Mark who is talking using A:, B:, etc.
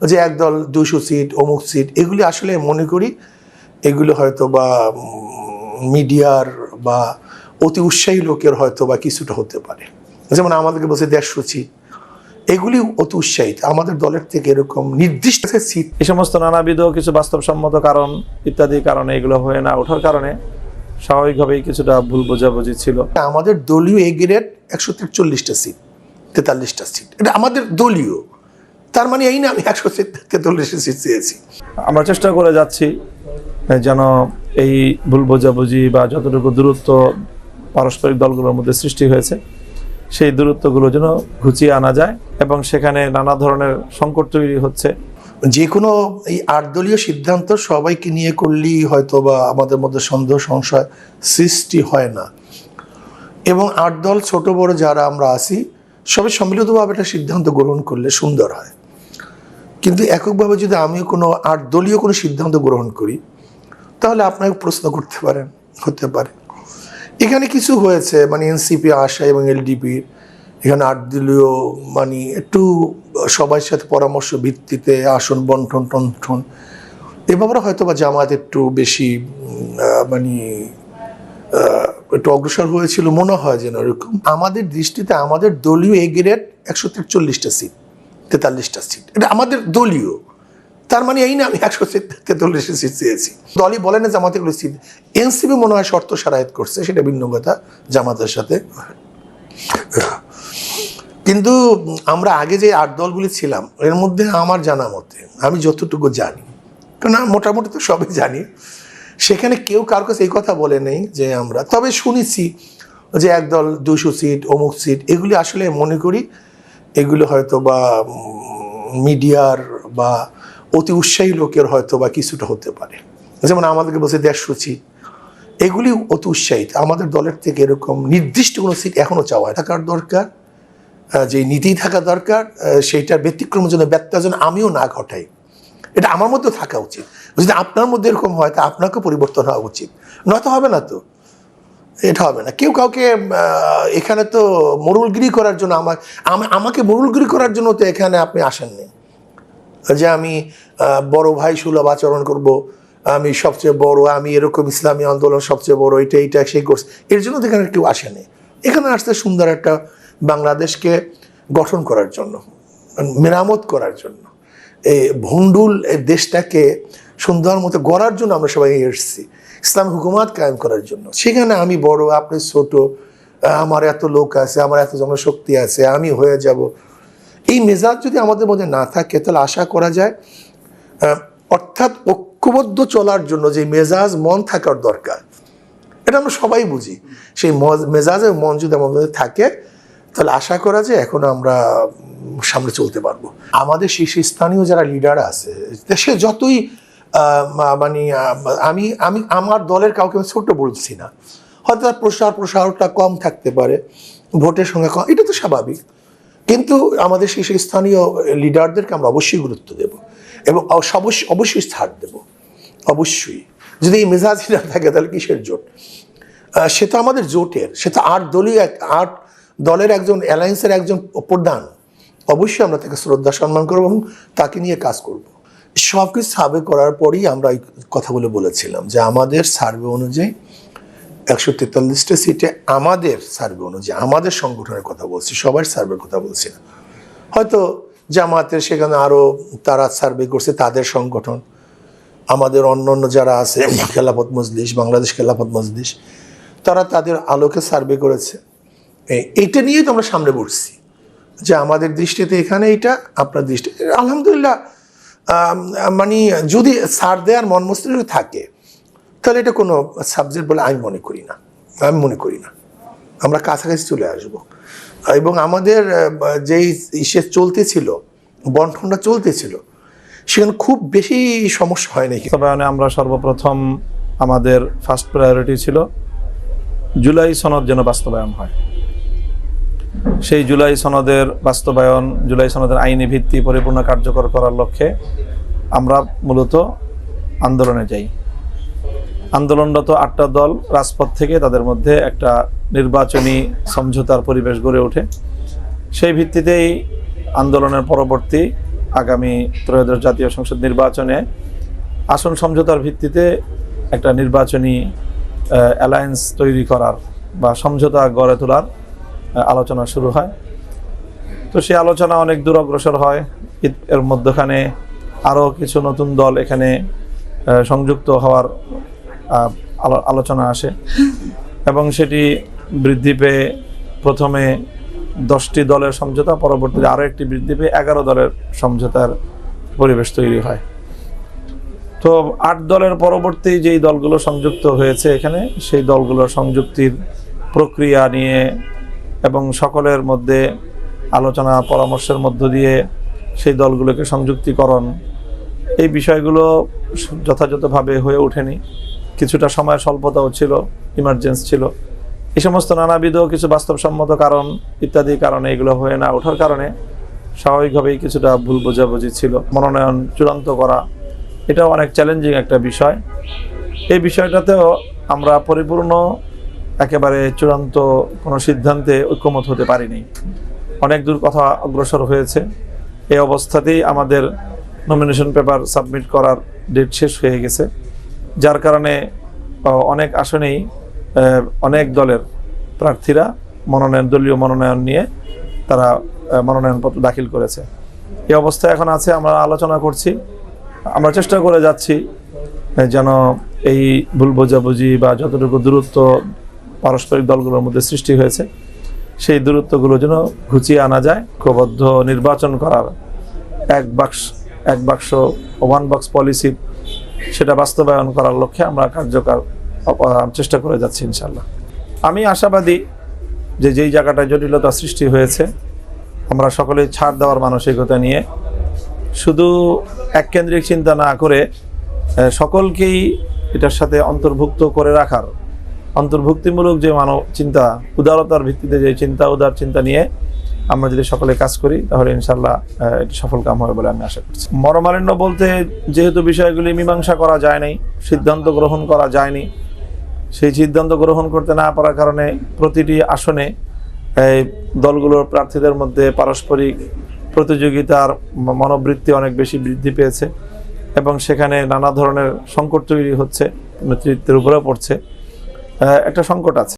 A: যে একদল 200 সিট অমুক সিট, এগুলি আসলে মনে করি এগুলো হয়তো বা মিডিয়ার বা অতি উৎসাহী লোকের হয়তো বা কিছুটা হতে পারে। যেমন আমাদেরকে বলছে 150 সিট, এগুলি অতি উৎসাহিত। আমাদের দলের থেকে এরকম নির্দিষ্ট সিট,
B: এই সমস্ত নানাবিধ কিছু বাস্তবসম্মত কারণ ইত্যাদি কারণে এগুলো হয়ে না ওঠার কারণে স্বাভাবিকভাবেই কিছুটা ভুল বোঝাবুঝি ছিল।
A: আমাদের দলীয় এ গ্রেড 143টা সিট, 43টা সিট, এটা আমাদের দলীয়। তার মানে এই না আমি 143 সিট চেয়েছি।
B: আমরা চেষ্টা করে যাচ্ছি যেন এই ভুল বোঝাবুঝি বা যতটুকু দূরত্ব পারস্পরিক দলগুলোর মধ্যে সৃষ্টি হয়েছে সেই দূরত্বগুলো যেন ঘুচিয়ে আনা যায়, এবং সেখানে নানা ধরনের সংকট তৈরি হচ্ছে।
A: যে কোনো এই 8 দলীয় সিদ্ধান্ত সবাইকে নিয়ে করলেই হয়তো বা আমাদের মধ্যে সন্দেহ সংশয় সৃষ্টি হয় না, এবং 8 দল ছোট বড় যারা আমরা আছি সবাই সম্মিলিতভাবে একটা সিদ্ধান্ত গ্রহণ করলে সুন্দর হয়। কিন্তু এককভাবে যদি আমিও কোনো 8 দলীয় কোনো সিদ্ধান্ত গ্রহণ করি তাহলে আপনাকে প্রশ্ন করতে পারেন, হতে পারে এখানে কিছু হয়েছে, মানে এনসিপি আশা এবং এলডিপির এখানে 8 দলীয় মানে একটু সবার সাথে পরামর্শ ভিত্তিতে আসন বন্টন টন্টন এ ব্যাপারে হয়তো বা জামায়াত একটু বেশি মানে একটু অগ্রসর হয়েছিল মনে হয় যেন এরকম। আমাদের দৃষ্টিতে আমাদের দলীয় এ গ্রেড 143টা সিট, 43টা সিট, এটা আমাদের দলীয়। তার মানে এই না আমি 143 সিট চেয়েছি। দলই বলে না জামাতে এগুলো সিট, এনসিপি মনে হয় শর্ত সারায়ত করছে, সেটা ভিন্ন কথা জামাতের সাথে। কিন্তু আমরা আগে যে 8 দলগুলি ছিলাম এর মধ্যে আমার জানা মতে আমি যতটুকু জানি, কারণ মোটামুটি তো সবই জানি, সেখানে কেউ কার কাছে এই কথা বলে নেই যে আমরা, তবে শুনেছি যে একদল 200 সিট অমুক সিট, এগুলি আসলে মনে করি এগুলো হয়তো বা মিডিয়ার বা অতি উৎসাহী লোকের হয়তো বা কিছুটা হতে পারে। যেমন আমাদেরকে বলছে 150 সিট, এগুলি অতি উৎসাহিত। আমাদের দলের থেকে এরকম নির্দিষ্ট কোনো সিট এখনও চাওয়া থাকার দরকার, যে নীতি থাকা দরকার, সেইটার ব্যতিক্রমের জন্য ব্যত্যয়ের জন্য আমিও না ঘটাই, এটা আমার মধ্যেও থাকা উচিত। যদি আপনার মধ্যে এরকম হয় তা আপনাকেও পরিবর্তন হওয়া উচিত, নয়তো হবে না। তো এটা হবে না। কেউ কাউকে এখানে তো মোড়লগিরি করার জন্য আমাকে মোড়লগিরি করার জন্য তো এখানে আপনি আসেননি যে আমি বড় ভাই সুলভ আচরণ করব, আমি সবচেয়ে বড়, আমি এরকম ইসলামী আন্দোলন সবচেয়ে বড়, এইটা সেই করছে, এর জন্য তো এখানে কেউ আসেনি। এখানে আসতে সুন্দর একটা বাংলাদেশকে গঠন করার জন্য, মেরামত করার জন্য, এই ভণ্ডুল দেশটাকে সুন্দর মতো গড়ার জন্য আমরা সবাই এসেছি, ইসলাম হুকুমাত কায়েম করার জন্য। সেখানে আমি বড়, আপনি ছোট, আমার এত লোক আছে, আমার এত জনশক্তি আছে, আমি হয়ে যাব, এই মেজাজ যদি আমাদের মধ্যে না থাকে তাহলে আশা করা যায়, অর্থাৎ ঐক্যবদ্ধ চলার জন্য যে মেজাজ মন থাকার দরকার এটা আমরা সবাই বুঝি, সেই মেজাজের মন যদি আমাদের মধ্যে থাকে তাহলে আশা করা যায় এখন আমরা সামনে চলতে পারবো। আমাদের শীর্ষস্থানীয় যারা লিডার আছে সে যতই মানে আমি আমি আমার দলের কাউকে আমি ছোট বলছি না, হয়তো তার প্রসারটা কম থাকতে পারে, ভোটের সংখ্যা কম, এটা তো স্বাভাবিক, কিন্তু আমাদের শীর্ষস্থানীয় লিডারদেরকে আমরা অবশ্যই গুরুত্ব দেব এবং অবশ্যই ছাড় দেব। অবশ্যই যদি এই মেজাজ না থাকে তাহলে কিসের জোট? সে তো আমাদের জোটের, সে তো 8 দলের একজন অ্যালায়েন্সের একজন প্রধান, অবশ্যই আমরা তাকে শ্রদ্ধা সম্মান করবো এবং তাকে নিয়ে কাজ করব। সব কিছু সার্ভে করার পরেই আমরা এই কথাগুলো বলেছিলাম যে আমাদের সার্ভে অনুযায়ী 143টা সিটে, আমাদের সার্ভে অনুযায়ী, আমাদের সংগঠনের কথা বলছি, সবার সার্ভের কথা বলছি না। হয়তো জামাতের সেখানে আরও তারা সার্ভে করছে, তাদের সংগঠন, আমাদের অন্য যারা আছে খেলাফত মজলিস, বাংলাদেশ খেলাফত মজলিস, তারা তাদের আলোকে সার্ভে করেছে। এইটা নিয়েই তো আমরা সামনে বসছি যে আমাদের দৃষ্টিতে এখানে এইটা, আপনার দৃষ্টি আলহামদুলিল্লাহ মানে যদি ছাড় দেওয়ার মন মস্তিষ্ক থাকে তাহলে এটা কোনো সাবজেক্ট বলে আমি মনে করি না। আমরা কাছাকাছি চলে আসব এবং আমাদের যেই চলতেছিল, বন্টনটা চলতেছিল, সেখানে খুব বেশি সমস্যা হয় নাকি।
B: বাস্তবায়নে আমরা সর্বপ্রথম আমাদের ফার্স্ট প্রায়োরিটি ছিল জুলাই সনদ যেন বাস্তবায়ন হয়। সেই জুলাই সনদের বাস্তবায়ন, জুলাই সনদের আইনি ভিত্তি পরিপূর্ণ কার্যকর করার লক্ষ্যে আমরা মূলত আন্দোলনে যাই। আন্দোলনরত 8টা দল রাজপথ থেকে তাদের মধ্যে একটা নির্বাচনী সমঝোতার পরিবেশ গড়ে ওঠে। সেই ভিত্তিতেই আন্দোলনের পরবর্তী আগামী ত্রয়োদশ জাতীয় সংসদ নির্বাচনে আসন সমঝোতার ভিত্তিতে একটা নির্বাচনী অ্যালায়েন্স তৈরি করার বা সমঝোতা গড়ে তোলার আলোচনা শুরু হয়। তো সেই আলোচনা অনেক দূর অগ্রসর হয়। এর মধ্যখানে আরও কিছু নতুন দল এখানে সংযুক্ত হওয়ার আলোচনা আসে এবং সেটি বৃদ্ধি পেয়ে প্রথমে 10টি দলের সমঝোতা, পরবর্তীতে আরও একটি বৃদ্ধি পেয়ে 11 দলের সমঝোতার পরিবেশ তৈরি হয়। তো 8 দলের পরবর্তী যেই দলগুলো সংযুক্ত হয়েছে এখানে, সেই দলগুলোর সংযুক্তির প্রক্রিয়া নিয়ে এবং সকলের মধ্যে আলোচনা পরামর্শের মধ্য দিয়ে সেই দলগুলোকে সংযুক্তিকরণ, এই বিষয়গুলো যথাযথভাবে হয়ে ওঠেনি। কিছুটা সময় স্বল্পতাও ছিল, ইমার্জেন্সি ছিল। এই সমস্ত নানাবিধ কিছু বাস্তবসম্মত কারণ ইত্যাদি কারণে এগুলো হয়ে না ওঠার কারণে স্বাভাবিকভাবেই কিছুটা ভুল বোঝাবুঝি ছিল। মনোনয়ন চূড়ান্ত করা এটাও অনেক চ্যালেঞ্জিং একটা বিষয়। এই বিষয়টাতেও আমরা পরিপূর্ণ একেবারে চূড়ান্ত কোনো সিদ্ধান্তে ঐক্যমত হতে পারিনি। অনেক দূর কথা অগ্রসর হয়েছে। এই অবস্থাতেই আমাদের নমিনেশন পেপার সাবমিট করার ডেট শেষ হয়ে গেছে, যার কারণে অনেক আসনেই অনেক দলের প্রার্থীরা দলীয় মনোনয়ন নিয়ে তারা মনোনয়নপত্র দাখিল করেছে। এই অবস্থা এখন আছে। আমরা আলোচনা করছি, আমরা চেষ্টা করে যাচ্ছি যেন এই ভুল বোঝাবুঝি বা যতটুকু দূরত্ব পারস্পরিক দলগুলোর মধ্যে সৃষ্টি হয়েছে সেই দূরত্বগুলো যেন ঘুচিয়ে আনা যায়। ঐক্যবদ্ধ নির্বাচন করার এক বাক্স ওয়ান বক্স পলিসি সেটা বাস্তবায়ন করার লক্ষ্যে আমরা কার্যকর চেষ্টা করে যাচ্ছি ইনশাল্লাহ। আমি আশাবাদী যে যেই জায়গাটায় জটিলতা সৃষ্টি হয়েছে আমরা সকলেই ছাড় দেওয়ার মানসিকতা নিয়ে শুধু এককেন্দ্রিক চিন্তা না করে সকলকেই এটার সাথে অন্তর্ভুক্ত করে রাখার অন্তর্ভুক্তিমূলক যে মানব চিন্তা, উদারতার ভিত্তিতে যে চিন্তা, উদার চিন্তা নিয়ে আমরা যদি সকলে কাজ করি তাহলে ইনশাল্লাহ এটি সফল কাম হবে বলে আমি আশা করছি। মনোমালিন্য বলতে যেহেতু বিষয়গুলি মীমাংসা করা যায় নাই, সিদ্ধান্ত গ্রহণ করা যায়নি, সেই সিদ্ধান্ত গ্রহণ করতে না পারার কারণে প্রতিটি আসনে এই দলগুলোর প্রার্থীদের মধ্যে পারস্পরিক প্রতিযোগিতার মনোবৃত্তি অনেক বেশি বৃদ্ধি পেয়েছে এবং সেখানে নানা ধরনের সংকট তৈরি হচ্ছে, নেতৃত্বের উপরে পড়ছে, একটা সংকট আছে।